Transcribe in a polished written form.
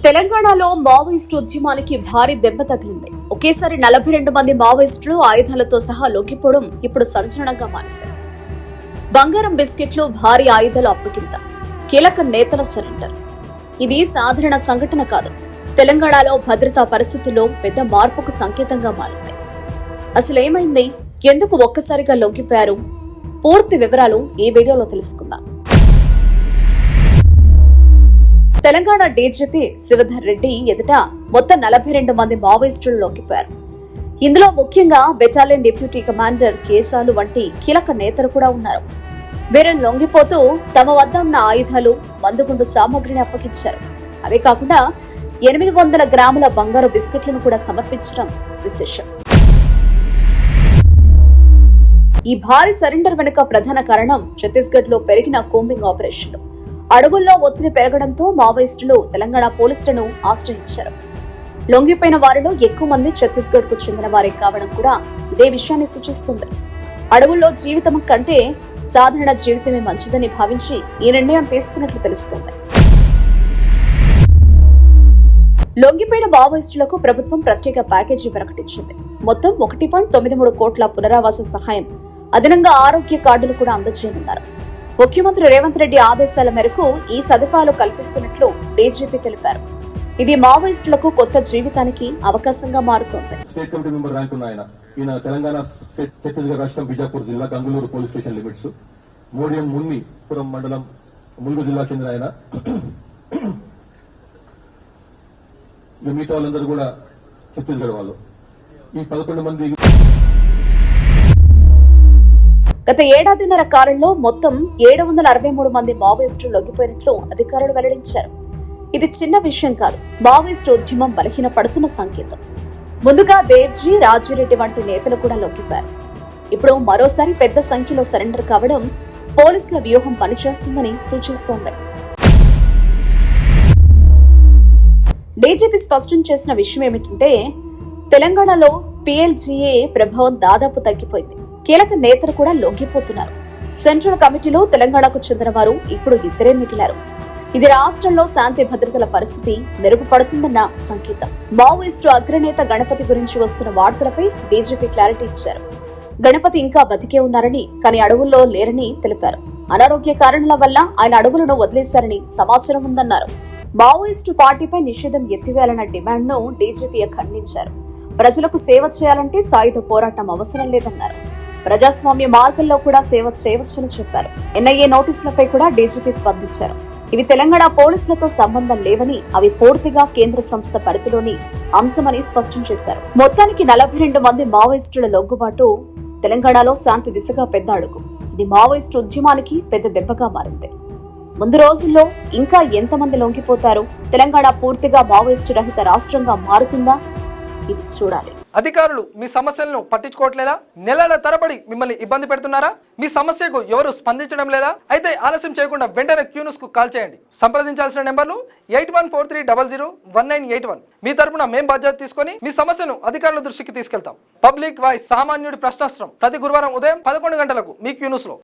తెలంగాణలో మావోయిస్టు ఉద్యమానికి భారీ దెబ్బ తగిలింది. ఒకేసారి 42 మంది మావోయిస్టులు ఆయుధాలతో సహా లొంగిపోవడం ఇప్పుడు సంచలనంగా మారింది. బంగారం బిస్కెట్లు, భారీ ఆయుధాలు అప్పగింత, కీలక నేతల సరెండర్. ఇది సాధారణ సంఘటన కాదు. తెలంగాణలో భద్రతా పరిస్థితుల్లో పెద్ద మార్పుకు సంకేతంగా మారింది. అసలేమైంది? ఎందుకు ఒక్కసారిగా లొంగిపోయారు? పూర్తి వివరాలు ఈ వీడియోలో తెలుసుకుందాం. తెలంగాణ డీజీపీ శివధర్ రెడ్డి ఎదుట మొత్తం 42 మంది మావోయిస్టులు లొంగిపోయారు. ఇందులో ముఖ్యంగా బెటాలియన్ డిప్యూటీ కమాండర్ కేసాలు వంటి కీలక నేతలు కూడా ఉన్నారు. వీరిని లొంగిపోతూ తమ వద్ద ఉన్న ఆయుధాలు, మందుగుండు సామగ్రిని అప్పగించారు. అదే కాకుండా 800 గ్రాముల బంగారు బిస్కెట్లను కూడా సమర్పించడం విశేషం. ఈ భారీ సరెండర్ వెనుక ప్రధాన కారణం ఛత్తీస్గఢ్ లో పెరిగిన కూంబింగ్ ఆపరేషన్లు. అడవుల్లో ఒత్తిడి పెరగడంతో మావోయిస్టులు తెలంగాణ పోలీసులను ఆశ్రయించారు. లొంగిపోయిన వారిలో ఎక్కువ మంది ఛత్తీస్గఢ్ కు చెందిన వారే కావడం కూడా ఇదే విషయాన్ని సూచిస్తుంది. అడవుల్లో జీవితం కంటే సాధారణ జీవితమే మంచిదని భావించి ఈ నిర్ణయం తీసుకున్నట్లు తెలుస్తోంది. లొంగిపోయిన మావోయిస్టులకు ప్రభుత్వం ప్రత్యేక ప్యాకేజీ ప్రకటించింది. మొత్తం 1.93 కోట్ల పునరావాస సహాయం, అదనంగా ఆరోగ్య కార్డులు కూడా అందజేయనున్నారు. ముఖ్యమంత్రి రేవంత్ రెడ్డి ఆదేశాల మేరకు ఈ సదుపాయాలు కల్పిస్తున్నట్లు డీజీపీ తెలిపారు. ఇది మావోయిస్టులకు కొత్త జీవితానికి అవకాశంగా మారుతోంది. స్టేట్ కమిటీ మెంబర్ ర్యాంక్ ఉన్న ఈయన తెలంగాణ స్టేట్ ఛత్తీస్గఢ్ రాష్ట్రం బిజాపూర్ జిల్లా గంగులూరు పోలీస్ స్టేషన్ లిమిట్స్ మోడియం మున్నిపురం మండలం ములుగు జిల్లా చెందిన ఆయన. మిగతా వాళ్ళందరూ కూడా ఛత్తీస్గఢ్ వాళ్ళు. ఈ 11 మంది గత ఏడాదిన్నర కాలంలో మొత్తం 763 మంది మావోయిస్టులు లొంగిపోయినట్లు అధికారులు వెల్లడించారు. ఇది చిన్న విషయం కాదు. మావోయిస్టు ఉద్యమం బలహీన పడుతున్న సంకేతం. ముందుగా దేవ్జీ, రాజురెడ్డి వంటి నేతలు కూడా లొంగిపోయారు. ఇప్పుడు మరోసారి పెద్ద సంఖ్యలో సరెండర్ కావడం పోలీసుల వ్యూహం పనిచేస్తుందని సూచిస్తోంది. డీజీపీ స్పష్టం చేసిన విషయం ఏమిటంటే, తెలంగాణలో పీఎల్జీఏ ప్రభావం దాదాపు తగ్గిపోయింది. కీలక నేతలు కూడా లొంగిపోతున్నారు. సెంట్రల్ కమిటీలో తెలంగాణకు చెందిన వారు ఇప్పుడు 2 మిగిలారు. ఇది రాష్ట్రంలో శాంతి భద్రతల పరిస్థితి మెరుగుపడుతుందన్న సంకేతం. మావోయిస్టు అగ్రనేత గణపతి గురించి వస్తున్న వార్తలపై డీజీపీ క్లారిటీ ఇచ్చారు. గణపతి ఇంకా బతికే ఉన్నారని, కానీ అడవుల్లో లేరని తెలిపారు. అనారోగ్య కారణాల వల్ల ఆయన అడవులను వదిలేశారని సమాచారం ఉందన్నారు. మావోయిస్టు పార్టీపై నిషేధం ఎత్తివేయాలన్న డిమాండ్ను డీజీపీ ఖండించారు. ప్రజలకు సేవ చేయాలంటే సాయుధ పోరాటం అవసరం లేదన్నారు. ప్రజాస్వామ్య మార్గంలో కూడా సేవ చేయవచ్చని చెప్పారు. ఎన్ఐఏ నోటీసులపై కూడా డీజీపీ స్పందించారు. ఇవి తెలంగాణ పోలీసులతో సంబంధం లేవని, అవి పూర్తిగా కేంద్ర సంస్థ పరిధిలోని అంశమని స్పష్టం చేశారు. మొత్తానికి 42 మంది మావోయిస్టుల లొంగుబాటు తెలంగాణలో శాంతి దిశగా పెద్ద అడుగు. ఇది మావోయిస్టు ఉద్యమానికి పెద్ద దెబ్బగా మారింది. ముందు రోజుల్లో ఇంకా ఎంతమంది లొంగిపోతారు? తెలంగాణ పూర్తిగా మావోయిస్టు రహిత రాష్ట్రంగా మారుతుందా? ఇది చూడాలి. అధికారులు మీ సమస్యలను పట్టించుకోవట్లేదా? నెలల తరబడి మిమ్మల్ని ఇబ్బంది పెడుతున్నారా? మీ సమస్యకు ఎవరు స్పందించడం లేదా? అయితే ఆలస్యం చేయకుండా వెంటనే క్యూన్యూస్ కు కాల్ చేయండి. సంప్రదించాల్సిన నెంబర్లు 8143001981. మీ తరపున మేం బాధ్యత తీసుకొని మీ సమస్యను అధికారుల దృష్టికి తీసుకెళ్తాం. పబ్లిక్ వాయిస్, సామాన్యుడి ప్రశ్నాస్త్రం, ప్రతి గురువారం ఉదయం 11 గంటలకు మీ క్యూన్యూస్ లో.